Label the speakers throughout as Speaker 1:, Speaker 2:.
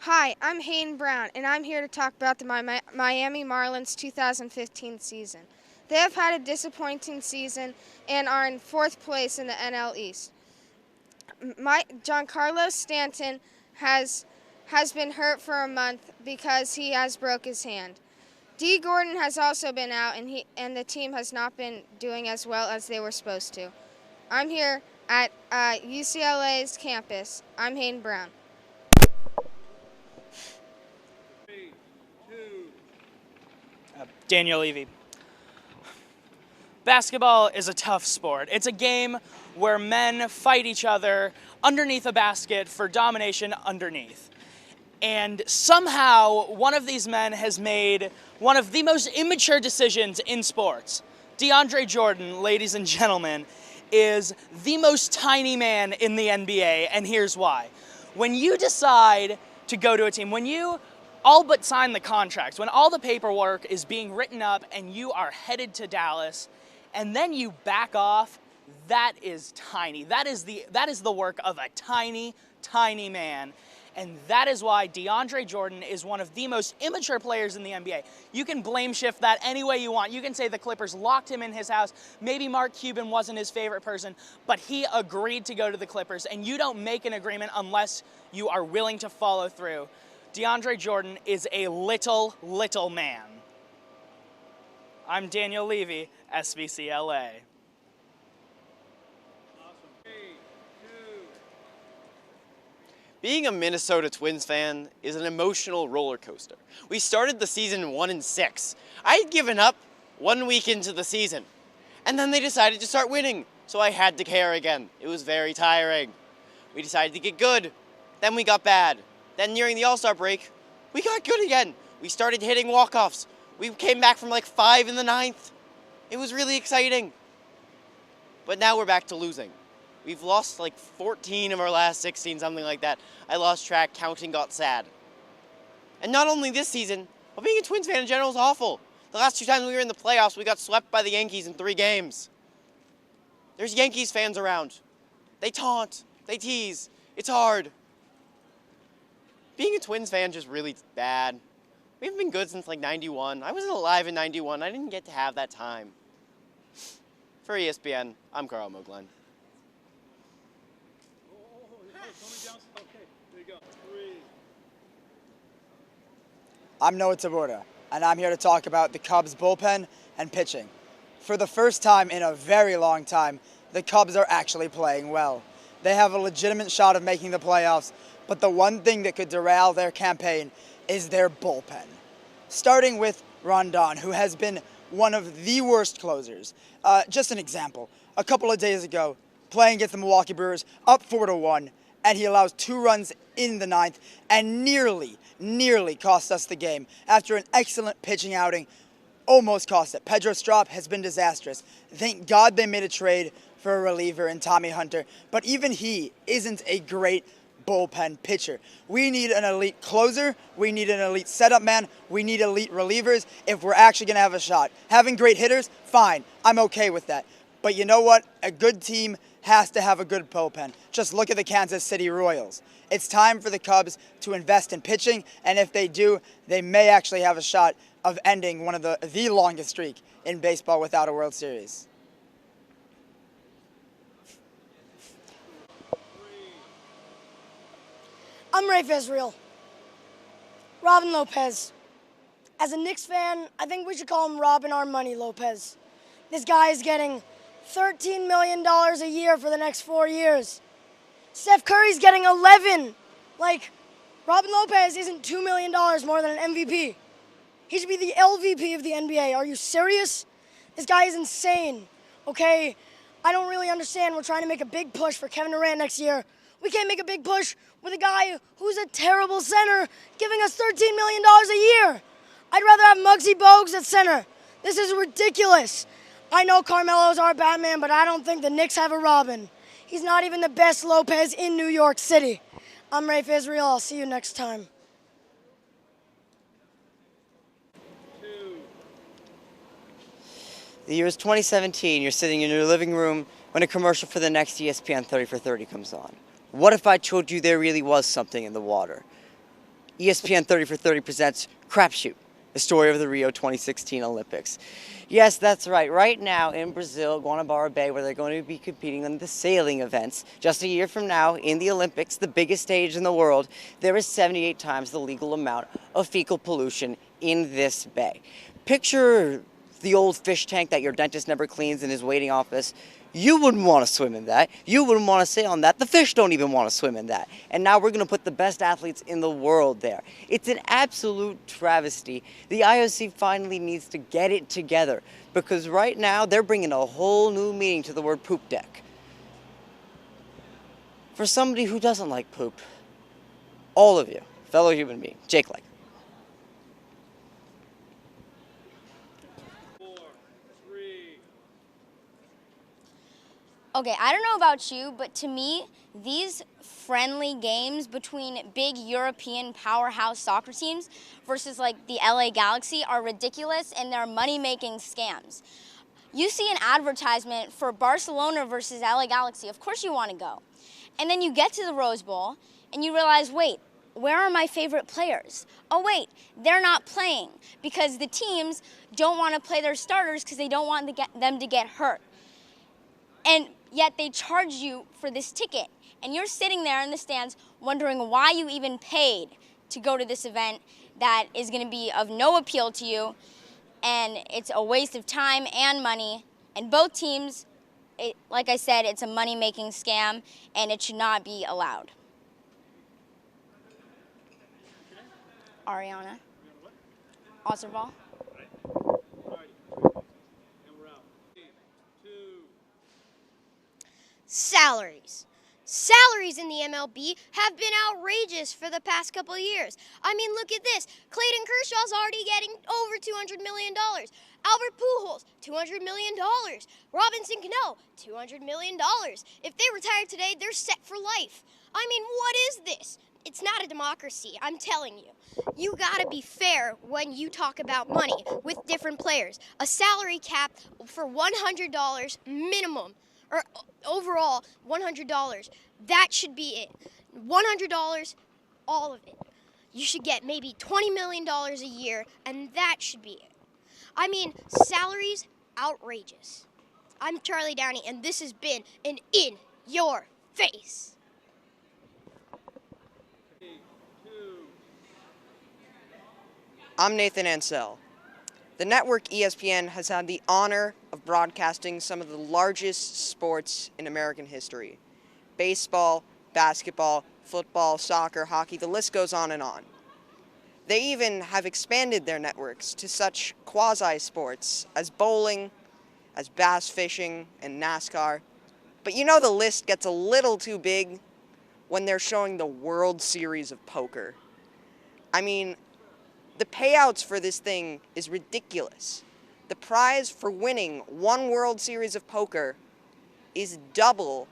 Speaker 1: Hi, I'm Hayden Brown, and I'm here to talk about the Miami Marlins 2015 season. They have had a disappointing season and are in fourth place in the NL East. Giancarlo Stanton has been hurt for a month because he has broke his hand. D. Gordon has also been out, and the team has not been doing as well as they were supposed to. I'm here at UCLA's campus. I'm Hayden Brown.
Speaker 2: Daniel Levy. Basketball is a tough sport. It's a game where men fight each other underneath a basket for domination underneath. And somehow one of these men has made one of the most immature decisions in sports. DeAndre Jordan, ladies and gentlemen, is the most tiny man in the NBA, and here's why. When you decide to go to a team, when you all but sign the contracts, when all the paperwork is being written up and you are headed to Dallas, and then you back off, that is tiny. That is the work of a tiny, tiny man. And that is why DeAndre Jordan is one of the most immature players in the NBA. You can blame shift that any way you want. You can say the Clippers locked him in his house. Maybe Mark Cuban wasn't his favorite person, but he agreed to go to the Clippers. And you don't make an agreement unless you are willing to follow through. DeAndre Jordan is a little man. I'm Daniel Levy, SVCLA.
Speaker 3: Being a Minnesota Twins fan is an emotional roller coaster. We started the season 1-6. I had given up 1 week into the season, and then they decided to start winning, so I had to care again. It was very tiring. We decided to get good, then we got bad. Then during the All-Star break, we got good again. We started hitting walk-offs. We came back from like 5 in the 9th. It was really exciting. But now we're back to losing. We've lost like 14 of our last 16, something like that. I lost track, counting got sad. And not only this season, but being a Twins fan in general is awful. The last 2 times we were in the playoffs, we got swept by the Yankees in 3 games. There's Yankees fans around. They taunt, they tease, it's hard. Being a Twins fan is just really bad. We haven't been good since like 91. I wasn't alive in 91. I didn't get to have that time. For ESPN, I'm Carl Moglen.
Speaker 4: I'm Noah Taborda, and I'm here to talk about the Cubs bullpen and pitching. For the first time in a very long time, the Cubs are actually playing well. They have a legitimate shot of making the playoffs, but the one thing that could derail their campaign is their bullpen. Starting with Rondon, who has been one of the worst closers. Just an example. A couple of days ago, playing against the Milwaukee Brewers, up 4-1, and he allows 2 runs in the 9th and nearly cost us the game. After an excellent pitching outing, almost cost it. Pedro Strop has been disastrous. Thank God they made a trade for a reliever in Tommy Hunter, but even he isn't a great bullpen pitcher. We need an elite closer, we need an elite setup man, we need elite relievers if we're actually going to have a shot. Having great hitters, fine, I'm okay with that. But you know what? A good team has to have a good bullpen. Just look at the Kansas City Royals. It's time for the Cubs to invest in pitching, and if they do, they may actually have a shot of ending one of the longest streak in baseball without a World Series.
Speaker 5: I'm Rafe Israel. Robin Lopez. As a Knicks fan, I think we should call him Robin Our Money Lopez. This guy is getting $13 million a year for the next 4 years. Steph Curry's getting 11. Like, Robin Lopez isn't $2 million more than an MVP. He should be the LVP of the NBA. Are you serious? This guy is insane. Okay, I don't really understand. We're trying to make a big push for Kevin Durant next year. We can't make a big push with a guy who's a terrible center giving us $13 million a year. I'd rather have Muggsy Bogues at center. This is ridiculous. I know Carmelo's our Batman, but I don't think the Knicks have a Robin. He's not even the best Lopez in New York City. I'm Rafe Israel. I'll see you next time.
Speaker 6: The year is 2017. You're sitting in your living room when a commercial for the next ESPN 30 for 30 comes on. What if I told you there really was something in the water? ESPN 30 for 30 presents Crapshoot, the story of the Rio 2016 Olympics. Yes, that's right. Right now in Brazil, Guanabara Bay, where they're going to be competing in the sailing events, just a year from now in the Olympics, the biggest stage in the world, there is 78 times the legal amount of fecal pollution in this bay. Picture the old fish tank that your dentist never cleans in his waiting office. You wouldn't want to swim in that. You wouldn't want to sail on that. The fish don't even want to swim in that. And now we're going to put the best athletes in the world there. It's an absolute travesty. The IOC finally needs to get it together because right now they're bringing a whole new meaning to the word poop deck. For somebody who doesn't like poop, all of you, fellow human being, Jake like.
Speaker 7: Okay, I don't know about you, but to me, these friendly games between big European powerhouse soccer teams versus like the LA Galaxy are ridiculous and they're money-making scams. You see an advertisement for Barcelona versus LA Galaxy, of course you want to go. And then you get to the Rose Bowl and you realize, wait, where are my favorite players? Oh wait, they're not playing because the teams don't want to play their starters because they don't want them to get hurt. And yet they charge you for this ticket. And you're sitting there in the stands wondering why you even paid to go to this event that is going to be of no appeal to you. And it's a waste of time and money. And both teams, like I said, it's a money-making scam, and it should not be allowed. Ariana. Osserval.
Speaker 8: Salaries. Salaries in the MLB have been outrageous for the past couple of years. I mean, look at this. Clayton Kershaw's already getting over $200 million. Albert Pujols, $200 million. Robinson Cano, $200 million. If they retire today, they're set for life. I mean, what is this? It's not a democracy, I'm telling you. You gotta be fair when you talk about money with different players. A salary cap for $100 minimum, or overall $100, that should be it. $100, all of it. You should get maybe $20 million a year, and that should be it. I mean, salaries, outrageous. I'm Charlie Downey, and this has been an In Your Face.
Speaker 9: I'm Nathan Ansell. The network ESPN has had the honor of broadcasting some of the largest sports in American history. Baseball, basketball, football, soccer, hockey, the list goes on and on. They even have expanded their networks to such quasi-sports as bowling, as bass fishing, and NASCAR. But you know the list gets a little too big when they're showing the World Series of Poker. I mean, the payouts for this thing is ridiculous. The prize for winning one World Series of Poker is double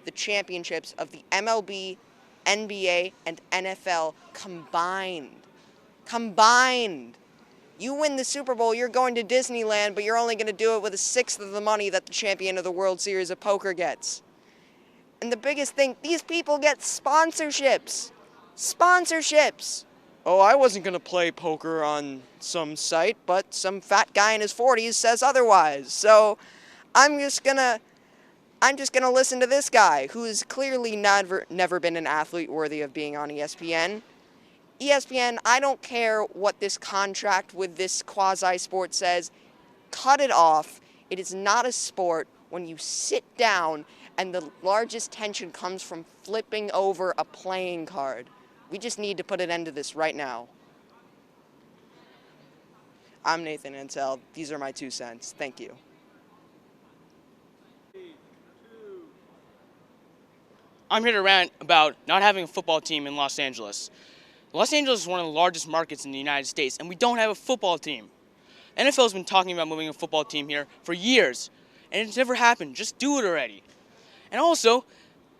Speaker 9: the championships of the MLB, NBA, and NFL combined. Combined! You win the Super Bowl, you're going to Disneyland, but you're only going to do it with a sixth of the money that the champion of the World Series of Poker gets. And the biggest thing, these people get sponsorships. Sponsorships! Oh, I wasn't going to play poker on some site, but some fat guy in his 40s says otherwise. So I'm just going to listen to this guy who's clearly never been an athlete worthy of being on ESPN. ESPN, I don't care what this contract with this quasi-sport says. Cut it off. It is not a sport when you sit down and the largest tension comes from flipping over a playing card. We just need to put an end to this right now. I'm Nathan Ansell. These are my 2 cents. Thank you.
Speaker 2: I'm here to rant about not having a football team in Los Angeles. Los Angeles is one of the largest markets in the United States, and we don't have a football team. NFL has been talking about moving a football team here for years, and it's never happened. Just do it already. And also,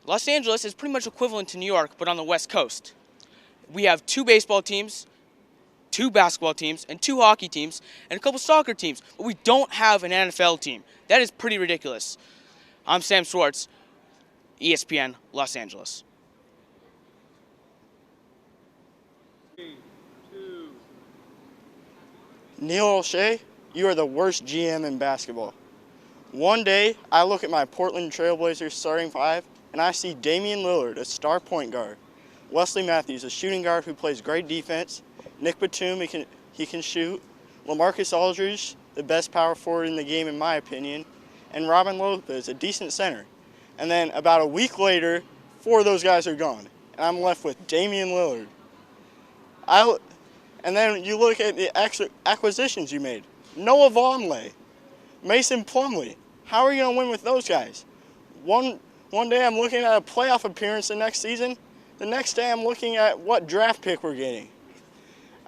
Speaker 2: Los Angeles is pretty much equivalent to New York, but on the West Coast. We have 2 baseball teams, 2 basketball teams, and 2 hockey teams, and a couple soccer teams, but we don't have an NFL team. That is pretty ridiculous. I'm Sam Schwartz, ESPN, Los Angeles.
Speaker 10: Neil O'Shea, you are the worst GM in basketball. One day, I look at my Portland Trailblazers starting five, and I see Damian Lillard, a star point guard, Wesley Matthews, a shooting guard who plays great defense, Nick Batum, he can shoot, LaMarcus Aldridge, the best power forward in the game in my opinion, and Robin Lopez, a decent center. And then about a week later, four of those guys are gone, and I'm left with Damian Lillard. And then you look at the acquisitions you made. Noah Vonleh, Mason Plumlee. How are you going to win with those guys? One day I'm looking at a playoff appearance the next season. The next day I'm looking at what draft pick we're getting.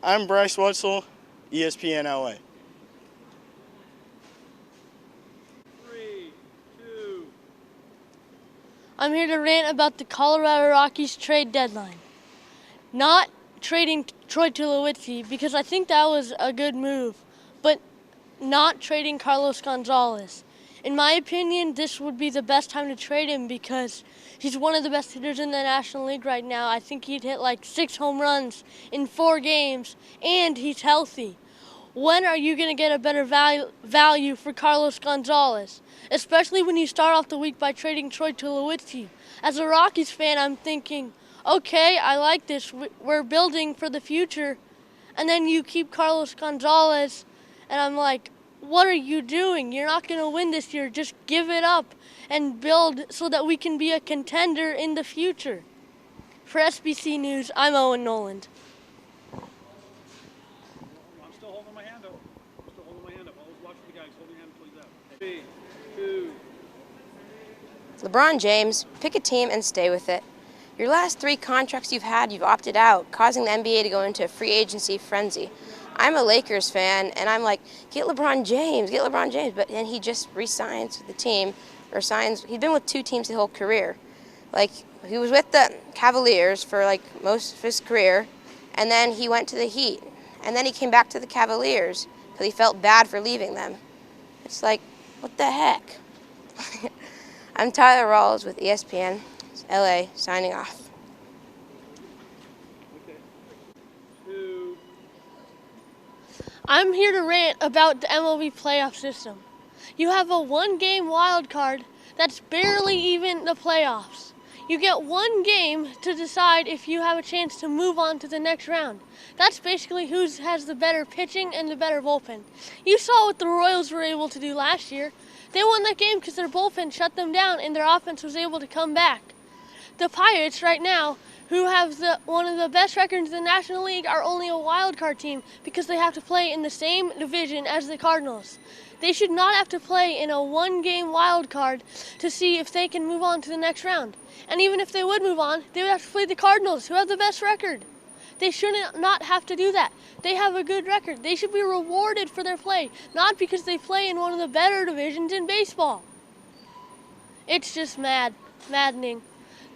Speaker 10: I'm Bryce Wetzel, ESPN LA.
Speaker 11: I'm here to rant about the Colorado Rockies trade deadline. Not trading Troy Tulowitzki, because I think that was a good move, but not trading Carlos Gonzalez. In my opinion, this would be the best time to trade him because he's one of the best hitters in the National League right now. I think he'd hit like 6 home runs in 4 games, and he's healthy. When are you going to get a better value for Carlos Gonzalez? Especially when you start off the week by trading Troy Tulowitzki. As a Rockies fan, I'm thinking, okay, I like this. We're building for the future. And then you keep Carlos Gonzalez, and I'm like, what are you doing? You're not going to win this year. Just give it up and build so that we can be a contender in the future. For SBC News, I'm Owen Noland.
Speaker 12: LeBron James, pick a team and stay with it. Your last 3 contracts you've had, you've opted out, causing the NBA to go into a free agency frenzy. I'm a Lakers fan, and I'm like, get LeBron James, but then he just re-signs with the team, or signs. He's been with 2 teams his whole career. Like, he was with the Cavaliers for like most of his career, and then he went to the Heat, and then he came back to the Cavaliers because he felt bad for leaving them. It's like, what the heck? I'm Tyler Rawls with ESPN LA, signing off.
Speaker 11: I'm here to rant about the MLB playoff system. You have a 1-game wild card that's barely even the playoffs. You get 1 game to decide if you have a chance to move on to the next round. That's basically who has the better pitching and the better bullpen. You saw what the Royals were able to do last year. They won that game because their bullpen shut them down and their offense was able to come back. The Pirates right now, who have one of the best records in the National League, are only a wild card team because they have to play in the same division as the Cardinals. They should not have to play in a 1-game wild card to see if they can move on to the next round. And even if they would move on, they would have to play the Cardinals, who have the best record. They should not have to do that. They have a good record. They should be rewarded for their play, not because they play in one of the better divisions in baseball. It's just maddening.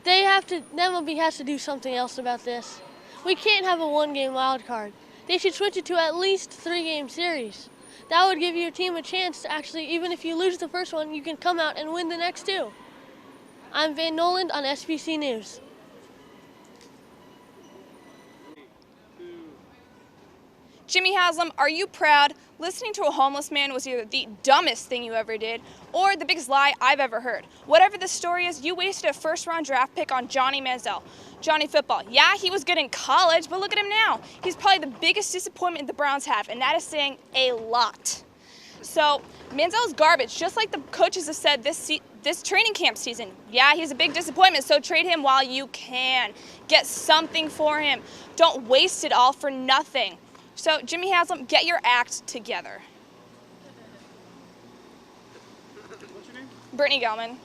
Speaker 11: The MLB has to do something else about this. We can't have a 1-game wild card. They should switch it to at least 3-game series. That would give your team a chance to actually, even if you lose the first one, you can come out and win the next 2. I'm Van Noland on SBC News.
Speaker 13: Jimmy Haslam, are you proud? Listening to a homeless man was either the dumbest thing you ever did or the biggest lie I've ever heard. Whatever the story is, you wasted a 1st-round draft pick on Johnny Manziel. Johnny Football. Yeah, he was good in college, but look at him now. He's probably the biggest disappointment the Browns have, and that is saying a lot. So, Manziel's garbage, just like the coaches have said this training camp season. Yeah, he's a big disappointment, so trade him while you can. Get something for him. Don't waste it all for nothing. So, Jimmy Haslam, get your act together. What's your name? Brittany Gelman.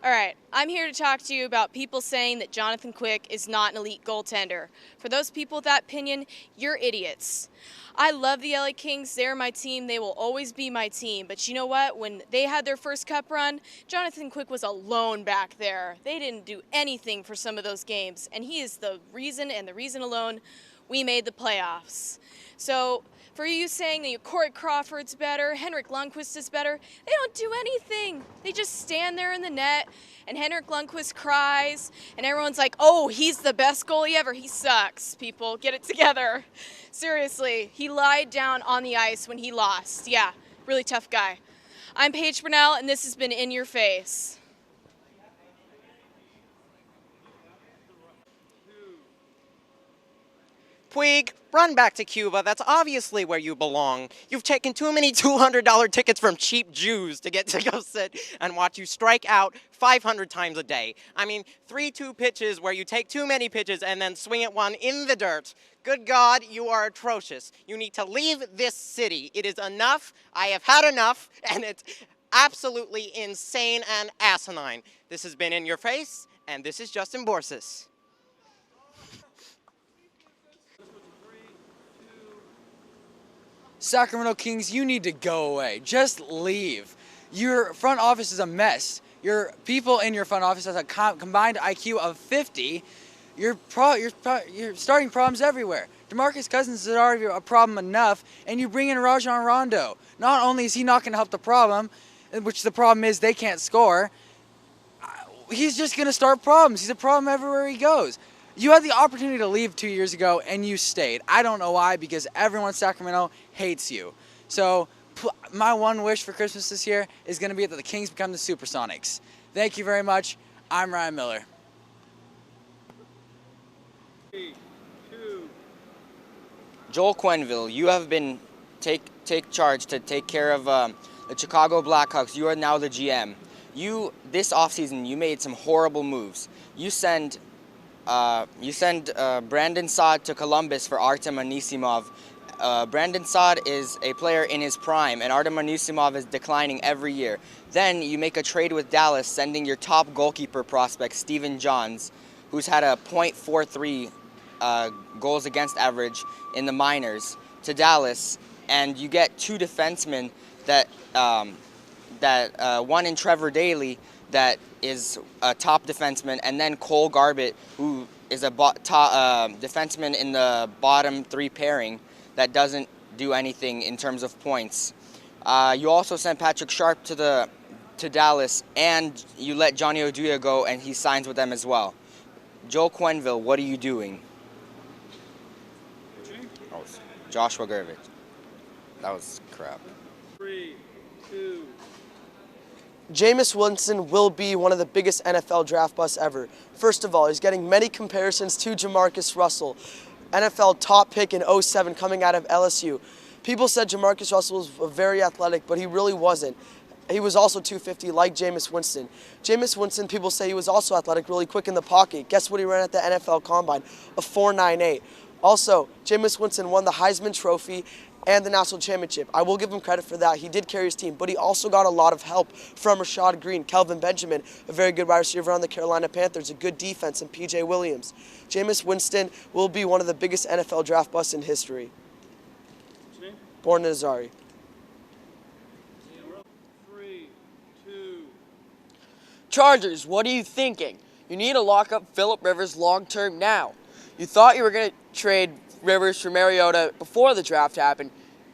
Speaker 14: All right, I'm here to talk to you about people saying that Jonathan Quick is not an elite goaltender. For those people with that opinion, you're idiots. I love the LA Kings. They're my team. They will always be my team. But you know what? When they had their first cup run, Jonathan Quick was alone back there. They didn't do anything for some of those games. And he is the reason, and the reason alone, we made the playoffs. So For you saying that Corey Crawford's better, Henrik Lundqvist is better, they don't do anything. They just stand there in the net, and Henrik Lundqvist cries, and everyone's like, oh, he's the best goalie ever. He sucks, people. Get it together. Seriously, he lied down on the ice when he lost. Yeah, really tough guy. I'm Paige Burnell, and this has been In Your Face.
Speaker 3: Puig, run back to Cuba. That's obviously where you belong. You've taken too many $200 tickets from cheap Jews to get to go sit and watch you strike out 500 times a day. I mean, 3-2 pitches where you take too many pitches and then swing at one in the dirt. Good God, you are atrocious. You need to leave this city. It is enough. I have had enough, and it's absolutely insane and asinine. This has been In Your Face, and this is Justin Borsis.
Speaker 4: Sacramento Kings, you need to go away. Just leave. Your front office is a mess. Your people in your front office has a combined IQ of 50. You're starting problems everywhere. DeMarcus Cousins is already a problem enough, and you bring in Rajon Rondo. Not only is he not going to help the problem, which the problem is they can't score, he's just going to start problems. He's a problem everywhere he goes. You had the opportunity to leave 2 years ago, and you stayed. I don't know why, because everyone in Sacramento hates you. So my one wish for Christmas this year is going to be that the Kings become the Supersonics. Thank you very much. I'm Ryan Miller.
Speaker 15: 3, 2.
Speaker 6: Joel Quenneville, you have been take charge to take care of the Chicago Blackhawks. You are now the GM. This offseason, you made some horrible moves. You send Brandon Saad to Columbus for Artem Anisimov. Brandon Saad is a player in his prime, and Artem Anisimov is declining every year. Then you make a trade with Dallas, sending your top goalkeeper prospect, Stephen Johns, who's had a .43 goals against average in the minors, to Dallas, and you get two defensemen one in Trevor Daley, that is a top defenseman, and then Cole Garbett, who is a defenseman in the bottom three pairing that doesn't do anything in terms of points. You also sent Patrick Sharp to Dallas, and you let Johnny Oduya go, and he signs with them as well. Joel Quenneville, what are you doing? Oh, Joshua Gervich. That was crap.
Speaker 15: 3, 2.
Speaker 16: Jameis Winston will be one of the biggest NFL draft busts ever. First of all, he's getting many comparisons to Jamarcus Russell, NFL top pick in 07 coming out of LSU. People said Jamarcus Russell was very athletic, but he really wasn't. He was also 250 like Jameis Winston. Jameis Winston, people say he was also athletic, really quick in the pocket. Guess what he ran at the NFL Combine? A 4.98. Also, Jameis Winston won the Heisman Trophy and the national championship. I will give him credit for that. He did carry his team, but he also got a lot of help from Rashad Green, Kelvin Benjamin, a very good wide receiver on the Carolina Panthers, a good defense, and P.J. Williams. Jameis Winston will be one of the biggest NFL draft busts in history. Born in Azari.
Speaker 15: 3, 2.
Speaker 17: Chargers, what are you thinking? You need to lock up Phillip Rivers long-term now. You thought you were going to trade Rivers for Mariota before the draft happened.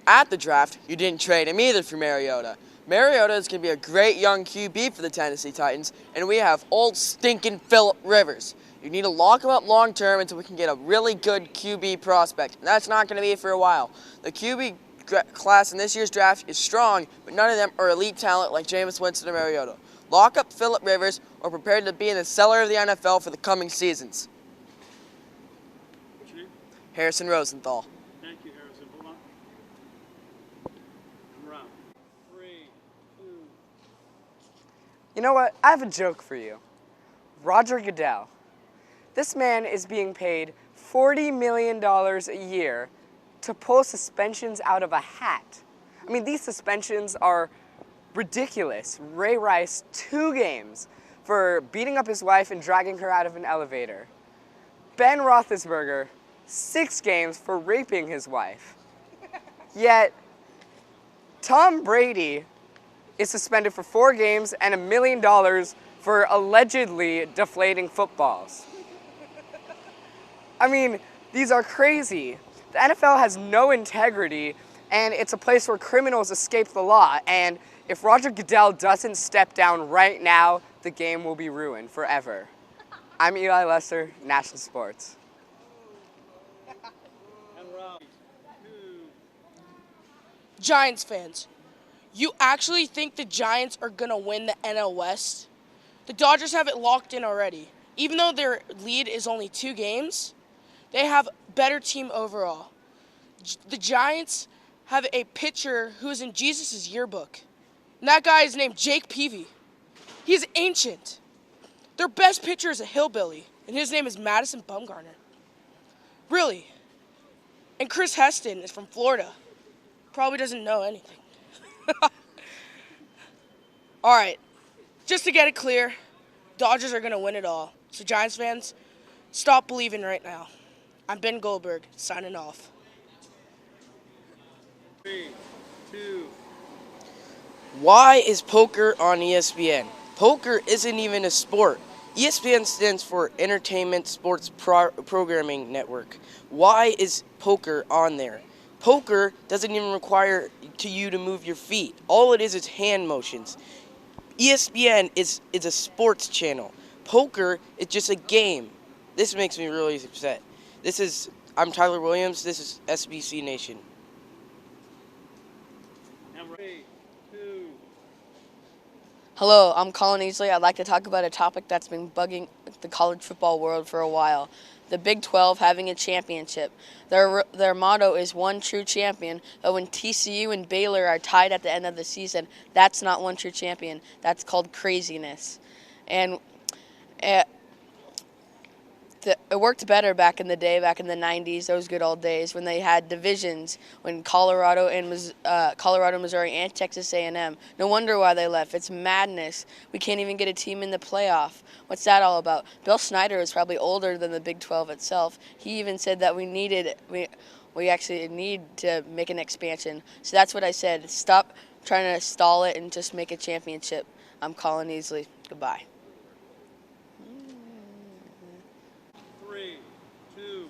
Speaker 17: At the draft, you didn't trade him either for Mariota. Mariota is going to be a great young QB for the Tennessee Titans, and we have old stinking Phillip Rivers. You need to lock him up long-term until we can get a really good QB prospect. And that's not going to be for a while. The QB class in this year's draft is strong, but none of them are elite talent like Jameis Winston or Mariota. Lock up Phillip Rivers or prepare to be in the cellar of the NFL for the coming seasons. Harrison Rosenthal.
Speaker 15: Thank you, Harrison. Hold on. Come around. 3, 2.
Speaker 18: You know what? I have a joke for you. Roger Goodell. This man is being paid $40 million a year to pull suspensions out of a hat. I mean, these suspensions are ridiculous. Ray Rice, 2 games for beating up his wife and dragging her out of an elevator. Ben Roethlisberger, 6 games for raping his wife. Yet, Tom Brady is suspended for 4 games and $1 million for allegedly deflating footballs. I mean, these are crazy. The NFL has no integrity, and it's a place where criminals escape the law. And if Roger Goodell doesn't step down right now, the game will be ruined forever. I'm Eli Lesser, National Sports.
Speaker 19: Giants fans, you actually think the Giants are going to win the NL West? The Dodgers have it locked in already. Even though their lead is only 2 games, they have better team overall. The Giants have a pitcher who is in Jesus' yearbook. And that guy is named Jake Peavy. He's ancient. Their best pitcher is a hillbilly, and his name is Madison Bumgarner. Really. And Chris Heston is from Florida. Probably doesn't know anything. All right. Just to get it clear, Dodgers are going to win it all. So Giants fans, stop believing right now. I'm Ben Goldberg, signing off.
Speaker 15: 3, 2.
Speaker 17: Why is poker on ESPN? Poker isn't even a sport. ESPN stands for Entertainment Sports Programming Network. Why is poker on there? Poker doesn't even require you to move your feet. All it is hand motions. ESPN is a sports channel. Poker is just a game. This makes me really upset. I'm Tyler Williams. This is SBC Nation.
Speaker 15: 3, 2.
Speaker 20: Hello, I'm Colin Easley. I'd like to talk about a topic that's been bugging the college football world for a while. The Big 12 having a championship. Their motto is one true champion, but when TCU and Baylor are tied at the end of the season, that's not one true champion. That's called craziness. And it worked better back in the day, back in the 90s, those good old days, when they had divisions, when Colorado, Missouri, and Texas A&M. No wonder why they left. It's madness. We can't even get a team in the playoff. What's that all about? Bill Snyder was probably older than the Big 12 itself. He even said that we actually need to make an expansion. So that's what I said. Stop trying to stall it and just make a championship. I'm Colin Easley. Goodbye.
Speaker 15: 3, 2.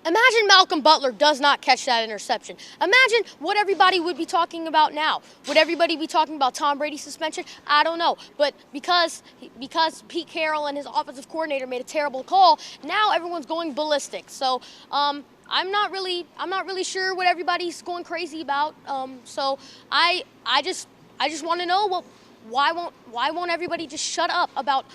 Speaker 8: Imagine Malcolm Butler does not catch that interception. Imagine what everybody would be talking about now. Would everybody be talking about Tom Brady's suspension? I don't know. But because Pete Carroll and his offensive coordinator made a terrible call, now everyone's going ballistic. So I'm not really sure what everybody's going crazy about. So I just want to know why won't everybody just shut up about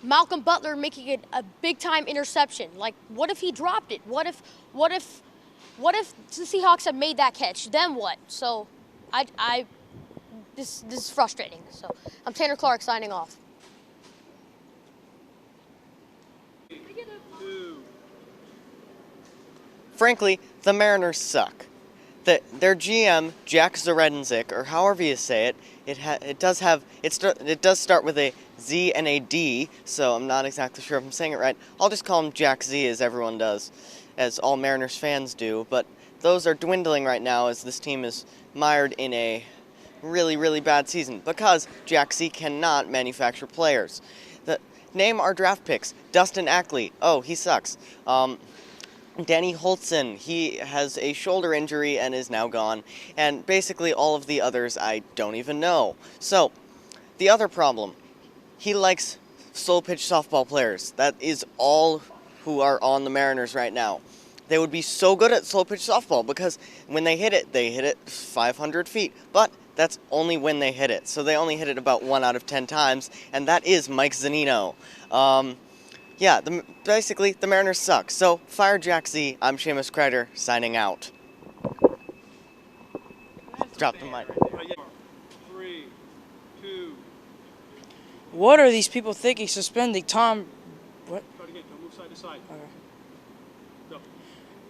Speaker 8: Malcolm Butler making a big time interception? Like, what if he dropped it? What if the Seahawks had made that catch? Then what? So, this is frustrating. So, I'm Tanner Clark signing off.
Speaker 15: 2.
Speaker 3: Frankly, the Mariners suck. Their GM, Jack Zaredzik, or however you say it, it does start with a Z and a D, so I'm not exactly sure if I'm saying it right. I'll just call him Jack Z, as everyone does, as all Mariners fans do, but those are dwindling right now as this team is mired in a really, really bad season because Jack Z cannot manufacture players. Name our draft picks. Dustin Ackley. Oh, he sucks. Danny Holtzen, he has a shoulder injury and is now gone. And basically all of the others I don't even know. So, the other problem, he likes slow pitch softball players. That is all who are on the Mariners right now. They would be so good at slow pitch softball because when they hit it 500 feet. But that's only when they hit it. So they only hit it about 1 out of 10 times, and that is Mike Zunino. Yeah, basically, the Mariners suck. So, fire Jack Z. I'm Seamus Kreider, signing out. Drop the mic.
Speaker 15: 3, 2.
Speaker 21: What are these people thinking? Suspending Tom... What?
Speaker 15: Try it again. Don't move side to side.
Speaker 21: Okay.
Speaker 15: Go.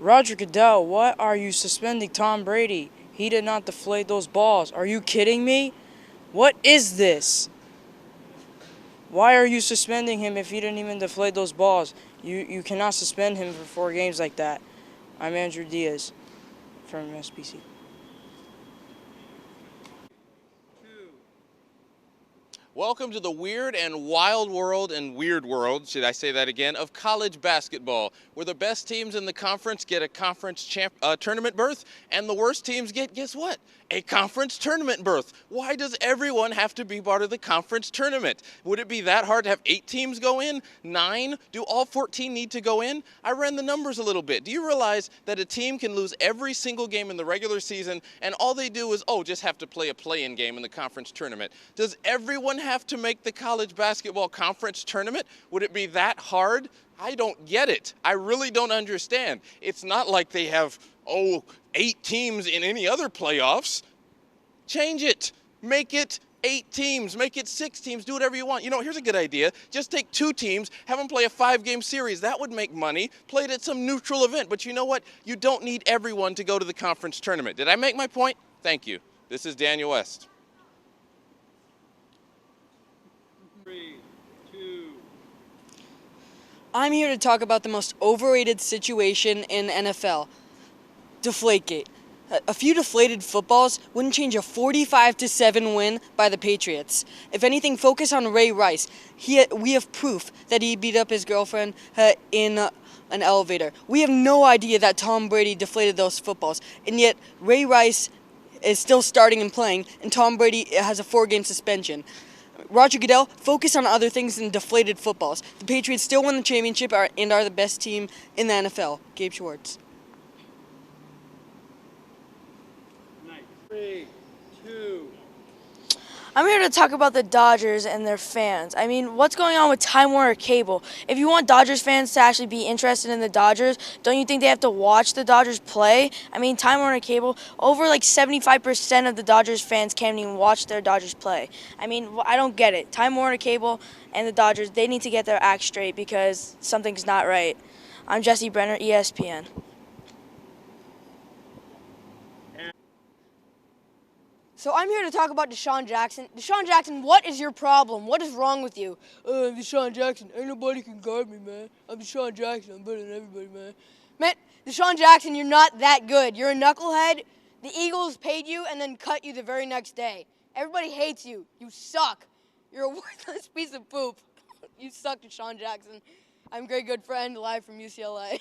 Speaker 21: Roger Goodell, what are you suspending Tom Brady? He did not deflate those balls. Are you kidding me? What is this? Why are you suspending him if he didn't even deflate those balls? You cannot suspend him for 4 games like that. I'm Andrew Diaz from SBC.
Speaker 1: Welcome to the weird and wild world and weird world, should I say that again, of college basketball, where the best teams in the conference get a conference tournament berth, and the worst teams get, guess what? A conference tournament berth. Why does everyone have to be part of the conference tournament? Would it be that hard to have 8 teams go in? 9? Do all 14 need to go in? I ran the numbers a little bit. Do you realize that a team can lose every single game in the regular season, and all they do is, just have to play a play-in game in the conference tournament? Does everyone have to make the college basketball conference tournament? Would it be that hard? I don't get it. I really don't understand. It's not like they have, 8 teams in any other playoffs. Change it. Make it 8 teams. Make it 6 teams. Do whatever you want. Here's a good idea. Just take 2 teams, have them play a 5-game series. That would make money. Play it at some neutral event. But you know what? You don't need everyone to go to the conference tournament. Did I make my point? Thank you. This is Daniel West.
Speaker 15: 3, 2.
Speaker 21: I'm here to talk about the most overrated situation in NFL. Deflategate. A few deflated footballs wouldn't change a 45-7 win by the Patriots. If anything, focus on Ray Rice. We have proof that he beat up his girlfriend in an elevator. We have no idea that Tom Brady deflated those footballs, and yet Ray Rice is still starting and playing, and Tom Brady has a 4-game suspension. Roger Goodell, focus on other things than deflated footballs. The Patriots still won the championship and are the best team in the NFL. Gabe Schwartz.
Speaker 15: 3, 2.
Speaker 11: I'm here to talk about the Dodgers and their fans. I mean, what's going on with Time Warner Cable? If you want Dodgers fans to actually be interested in the Dodgers, don't you think they have to watch the Dodgers play? I mean, Time Warner Cable, over like 75% of the Dodgers fans can't even watch their Dodgers play. I mean, I don't get it. Time Warner Cable and the Dodgers, they need to get their act straight because something's not right. I'm Jesse Brenner, ESPN.
Speaker 22: So I'm here to talk about Deshaun Jackson. Deshaun Jackson, what is your problem? What is wrong with you? I'm Deshaun Jackson. Ain't nobody can guard me, man. I'm Deshaun Jackson. I'm better than everybody, man. Man, Deshaun Jackson, you're not that good. You're a knucklehead. The Eagles paid you and then cut you the very next day. Everybody hates you. You suck. You're a worthless piece of poop. You suck, Deshaun Jackson. I'm Greg Goodfriend, live from UCLA.